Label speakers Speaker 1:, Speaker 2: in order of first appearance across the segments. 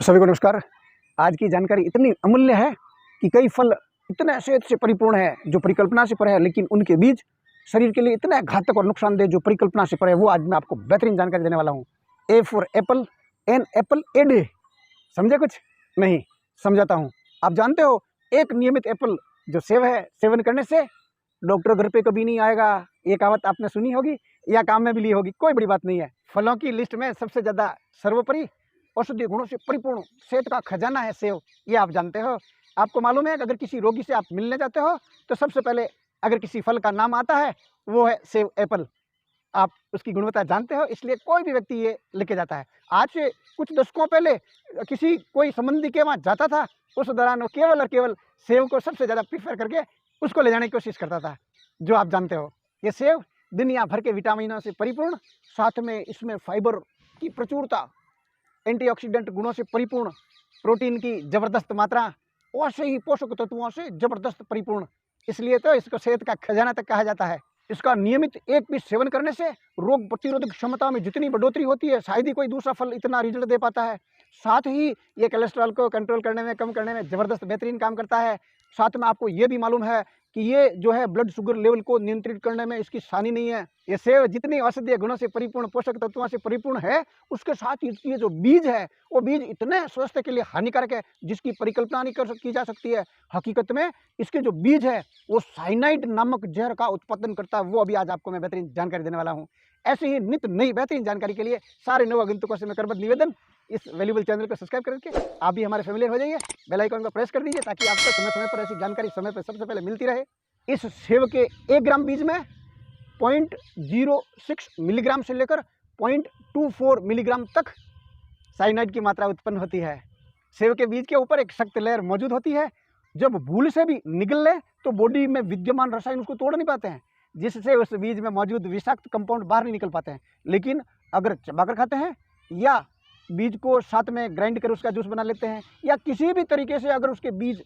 Speaker 1: सभी को नमस्कार। आज की जानकारी इतनी अमूल्य है कि कई फल इतने सेहत से परिपूर्ण है जो परिकल्पना से परे है, लेकिन उनके बीज शरीर के लिए इतने घातक और नुकसानदेह जो परिकल्पना से परे है, वो आज मैं आपको बेहतरीन जानकारी देने वाला हूँ। A for apple, an apple a day. समझे कुछ नहीं? समझाता हूँ। आप जानते हो एक नियमित एप्पल जो सेव है, सेवन करने से डॉक्टर घर पे कभी नहीं आएगा। ये कहावत आपने सुनी होगी या काम में भी ली होगी, कोई बड़ी बात नहीं है। फलों की लिस्ट में सबसे ज़्यादा सर्वोपरि औषधीय गुणों से परिपूर्ण सेहत का खजाना है सेव। ये आप जानते हो। आपको मालूम है कि अगर किसी रोगी से आप मिलने जाते हो तो सबसे पहले अगर किसी फल का नाम आता है वो है सेव, एप्पल। आप उसकी गुणवत्ता जानते हो, इसलिए कोई भी व्यक्ति ये लेके जाता है। आज से कुछ दशकों पहले किसी कोई संबंधी के वहाँ जाता था, उस दौरान वो केवल और केवल सेव को सबसे ज़्यादा प्रीफर करके उसको ले जाने की कोशिश करता था, जो आप जानते हो। ये सेव दुनिया भर के विटामिनों से परिपूर्ण, साथ में इसमें फाइबर की प्रचुरता, एंटीऑक्सीडेंट गुणों से परिपूर्ण, प्रोटीन की जबरदस्त मात्रा, वैसे ही पोषक तत्वों से जबरदस्त परिपूर्ण, इसलिए तो इसको सेहत का खजाना तक कहा जाता है। इसका नियमित एक पीस सेवन करने से रोग प्रतिरोधक क्षमता में जितनी बढ़ोतरी होती है, शायद ही कोई दूसरा फल इतना रिजल्ट दे पाता है। साथ ही ये कोलेस्ट्रॉल को कंट्रोल करने में, कम करने में जबरदस्त बेहतरीन काम करता है। साथ में आपको ये भी मालूम है कि ये जो है ब्लड शुगर लेवल को नियंत्रित करने में इसकी हानि नहीं है। ये सेव जितनी औषधीय गुणों से परिपूर्ण, पोषक तत्वों से परिपूर्ण है, उसके साथ ये जो बीज है वो बीज इतने स्वास्थ्य के लिए हानिकारक है जिसकी परिकल्पना नहीं की जा सकती है। हकीकत में इसके जो बीज है वो साइनाइड नामक जहर का उत्पादन करता है। वो अभी आज आपको मैं बेहतरीन जानकारी देने वाला हूँ। ऐसे ही नित्य नई बेहतरीन जानकारी के लिए सारे नवागंतुकों से मैं करबद्ध निवेदन, इस वैल्यूबल चैनल को सब्सक्राइब करके आप भी हमारे फैमिलियर हो जाइए। बेल आइकन को प्रेस कर दीजिए ताकि आपको समय समय पर ऐसी जानकारी समय पर सबसे पहले मिलती रहे। इस सेव के 1 ग्राम बीज में 0.06 मिलीग्राम से लेकर 0.24 मिलीग्राम तक साइनाइड की मात्रा उत्पन्न होती है। सेव के बीज के ऊपर एक सख्त लेयर मौजूद होती है। जब भूल से भी निगल ले तो बॉडी में विद्यमान रसायन उसको तोड़ नहीं पाते हैं, जिससे उस बीज में मौजूद विषाक्त कंपाउंड बाहर नहीं निकल पाते हैं। लेकिन अगर चबाकर खाते हैं या बीज को साथ में ग्राइंड कर उसका जूस बना लेते हैं या किसी भी तरीके से अगर उसके बीज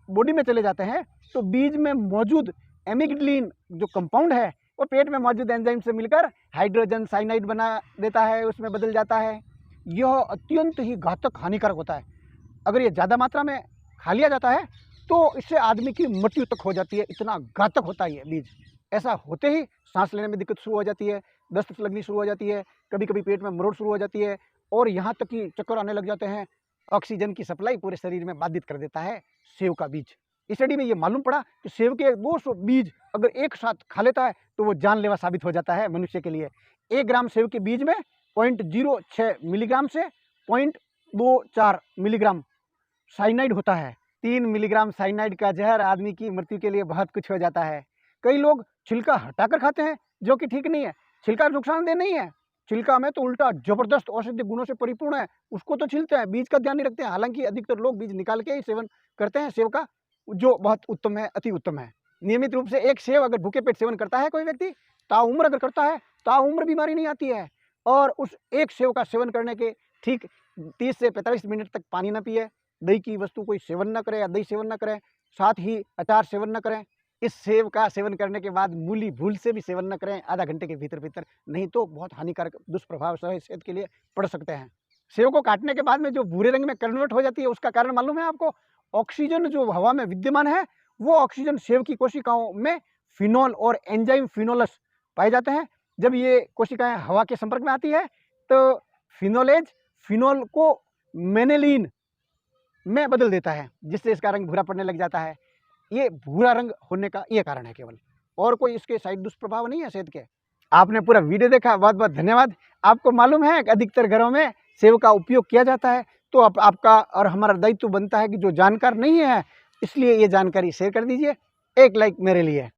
Speaker 1: बॉडी में चले जाते हैं तो बीज में मौजूद एमिग्डलिन जो कंपाउंड है वो पेट में मौजूद एंजाइम से मिलकर हाइड्रोजन साइनाइड बना देता है, उसमें बदल जाता है। यह अत्यंत ही घातक हानिकारक होता है। अगर ये ज़्यादा मात्रा में खा लिया जाता है तो इससे आदमी की मृत्यु तक हो जाती है, इतना घातक होता है ये बीज। ऐसा होते ही सांस लेने में दिक्कत शुरू हो जाती है, दस्त लगनी शुरू हो जाती है, कभी कभी पेट में मरोड़ शुरू हो जाती है और यहाँ तक कि चक्कर आने लग जाते हैं। ऑक्सीजन की सप्लाई पूरे शरीर में बाधित कर देता है सेव का बीज। इस स्टडी में ये मालूम पड़ा कि सेव के 200 बीज अगर एक साथ खा लेता है तो वो जानलेवा साबित हो जाता है मनुष्य के लिए। 1 ग्राम सेव के बीज में 0.06 मिलीग्राम से 0.24 मिलीग्राम साइनाइड होता है। 3 मिलीग्राम साइनाइड का जहर आदमी की मृत्यु के लिए बहुत कुछ हो जाता है। कई लोग छिलका हटाकर खाते हैं, जो कि ठीक नहीं है। छिलका नुकसानदेह नहीं है, छिलका में तो उल्टा जबरदस्त औषधीय गुणों से परिपूर्ण है, उसको तो छिलते हैं, बीज का ध्यान नहीं रखते हैं। हालांकि अधिकतर लोग बीज निकाल के ही सेवन करते हैं सेव का, जो बहुत उत्तम है, अति उत्तम है। नियमित रूप से एक सेव अगर भूखे पेट सेवन करता है कोई व्यक्ति, ताउम्र अगर करता है, ताउम्र बीमारी नहीं आती है। और उस एक सेव का सेवन करने के ठीक 30 से 45 मिनट तक पानी न पिए, दही की वस्तु कोई सेवन न करे या दही सेवन न करें, साथ ही अचार सेवन न करें। इस सेव का सेवन करने के बाद मूली भूल से भी सेवन न करें आधा घंटे के भीतर, नहीं तो बहुत हानिकारक दुष्प्रभाव सेहत के लिए पड़ सकते हैं। सेव को काटने के बाद में जो भूरे रंग में कन्वर्ट हो जाती है, उसका कारण मालूम है आपको? ऑक्सीजन जो हवा में विद्यमान है वो ऑक्सीजन सेव की कोशिकाओं में फिनोल और एंजाइम फिनोलस पाए जाते हैं। जब ये कोशिकाएं हवा के संपर्क में आती है तो फिनोलेज फिनोल को मेनेलिन में बदल देता है, जिससे इसका रंग भूरा पड़ने लग जाता है। ये भूरा रंग होने का ये कारण है केवल, और कोई इसके साइड दुष्प्रभाव नहीं है सेहत के। आपने पूरा वीडियो देखा, बहुत बहुत धन्यवाद। आपको मालूम है कि अधिकतर घरों में सेव का उपयोग किया जाता है, तो आपका और हमारा दायित्व बनता है कि जो जानकार नहीं है, इसलिए ये जानकारी शेयर कर दीजिए। एक लाइक मेरे लिए।